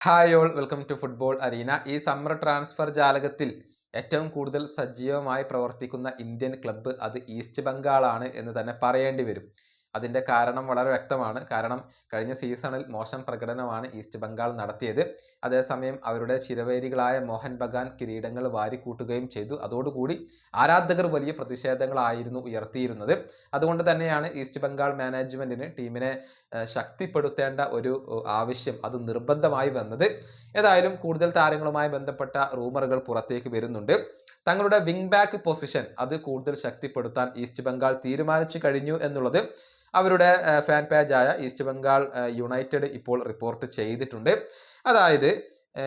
Hi all welcome to football arena. ഈ summer transfer ജാലകത്തിൽ ഏറ്റവും കൂടുതൽ സജീവമായി പ്രവർത്തിക്കുന്ന ഇന്ത്യൻ ക്ലബ്ബ് അത് ഈസ്റ്റ് ബംഗാളാണ് എന്ന് തന്നെ പറയേണ്ടി വരും. അതിൻ്റെ കാരണം വളരെ വ്യക്തമാണ്. കാരണം കഴിഞ്ഞ സീസണിൽ മോശം പ്രകടനമാണ് ഈസ്റ്റ് ബംഗാൾ നടത്തിയത്. അതേസമയം അവരുടെ ചിരവേരികളായ മോഹൻ ബഗാൻ കിരീടങ്ങൾ വാരിക്കൂട്ടുകയും ചെയ്തു. അതോടുകൂടി ആരാധകർ വലിയ പ്രതിഷേധങ്ങളായിരുന്നു ഉയർത്തിയിരുന്നത്. അതുകൊണ്ട് തന്നെയാണ് ഈസ്റ്റ് ബംഗാൾ മാനേജ്മെന്റിന് ടീമിനെ ശക്തിപ്പെടുത്തേണ്ട ഒരു ആവശ്യം അത് നിർബന്ധമായി വന്നത്. ഏതായാലും കൂടുതൽ താരങ്ങളുമായി ബന്ധപ്പെട്ട റൂമറുകൾ പുറത്തേക്ക് വരുന്നുണ്ട്. തങ്ങളുടെ വിങ് ബാക്ക് പൊസിഷൻ അത് കൂടുതൽ ശക്തിപ്പെടുത്താൻ ഈസ്റ്റ് ബംഗാൾ തീരുമാനിച്ചു കഴിഞ്ഞു എന്നുള്ളത് അവരുടെ ഫാൻ പേജായ ഈസ്റ്റ് ബംഗാൾ യുണൈറ്റഡ് ഇപ്പോൾ റിപ്പോർട്ട് ചെയ്തിട്ടുണ്ട്. അതായത്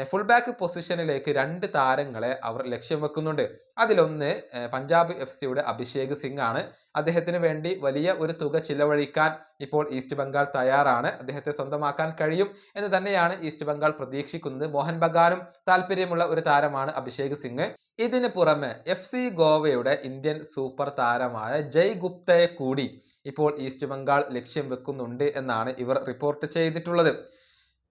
ഫുൾ ബാക്ക് പൊസിഷനിലേക്ക് 2 താരങ്ങളെ അവർ ലക്ഷ്യം വെക്കുന്നുണ്ട്. അതിലൊന്ന് പഞ്ചാബ് FC-യുടെ അഭിഷേക് സിംഗ് ആണ്. അദ്ദേഹത്തിന് വേണ്ടി വലിയ ഒരു തുക ചിലവഴിക്കാൻ ഇപ്പോൾ ഈസ്റ്റ് ബംഗാൾ തയ്യാറാണ്. അദ്ദേഹത്തെ സ്വന്തമാക്കാൻ കഴിയും എന്ന് തന്നെയാണ് ഈസ്റ്റ് ബംഗാൾ പ്രതീക്ഷിക്കുന്നത്. മോഹൻ ബഗാനും താല്പര്യമുള്ള ഒരു താരമാണ് അഭിഷേക് സിംഗ്. ഇതിന് പുറമെ FC ഗോവയുടെ ഇന്ത്യൻ സൂപ്പർ താരമായ ജയ് ഗുപ്തയെ കൂടി ഇപ്പോൾ ഈസ്റ്റ് ബംഗാൾ ലക്ഷ്യം വെക്കുന്നുണ്ട് എന്നാണ് ഇവർ റിപ്പോർട്ട് ചെയ്തിട്ടുള്ളത്.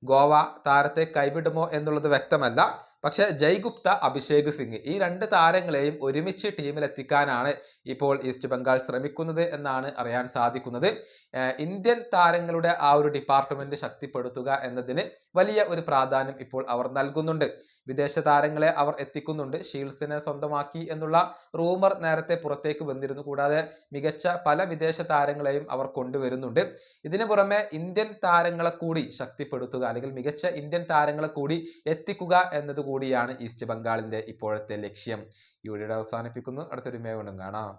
ഗോവ താരത്തെ കൈവിടുമോ എന്നുള്ളത് വ്യക്തമല്ല. പക്ഷെ ജയ് ഗുപ്ത, അഭിഷേക് സിംഗ് ഈ 2 താരങ്ങളെയും ഒരുമിച്ച് ടീമിലെത്തിക്കാനാണ് ഇപ്പോൾ ഈസ്റ്റ് ബംഗാൾ ശ്രമിക്കുന്നത് എന്നാണ് അറിയാൻ സാധിക്കുന്നത്. ഇന്ത്യൻ താരങ്ങളുടെ ആ ഒരു ഡിപ്പാർട്ട്മെന്റ് ശക്തിപ്പെടുത്തുക എന്നതിന് വലിയ ഒരു പ്രാധാന്യം ഇപ്പോൾ അവർ നൽകുന്നുണ്ട്. വിദേശ താരങ്ങളെ അവർ എത്തിക്കുന്നുണ്ട്. ഷീൽസിനെ സ്വന്തമാക്കി എന്നുള്ള റൂമർ നേരത്തെ പുറത്തേക്ക് വന്നിരുന്നു. കൂടാതെ മികച്ച പല വിദേശ താരങ്ങളെയും അവർ കൊണ്ടുവരുന്നുണ്ട്. ഇതിനു പുറമെ ഇന്ത്യൻ താരങ്ങളെ കൂടി ശക്തിപ്പെടുത്തുക, അല്ലെങ്കിൽ മികച്ച ഇന്ത്യൻ താരങ്ങളെ കൂടി എത്തിക്കുക എന്നത് കൂടിയാണ് ഈസ്റ്റ് ബംഗാളിന്റെ ഇപ്പോഴത്തെ ലക്ഷ്യം. ഈ വീഡിയോ അവസാനിപ്പിക്കുന്നു. അടുത്തൊരു വീണ്ടും കാണാം.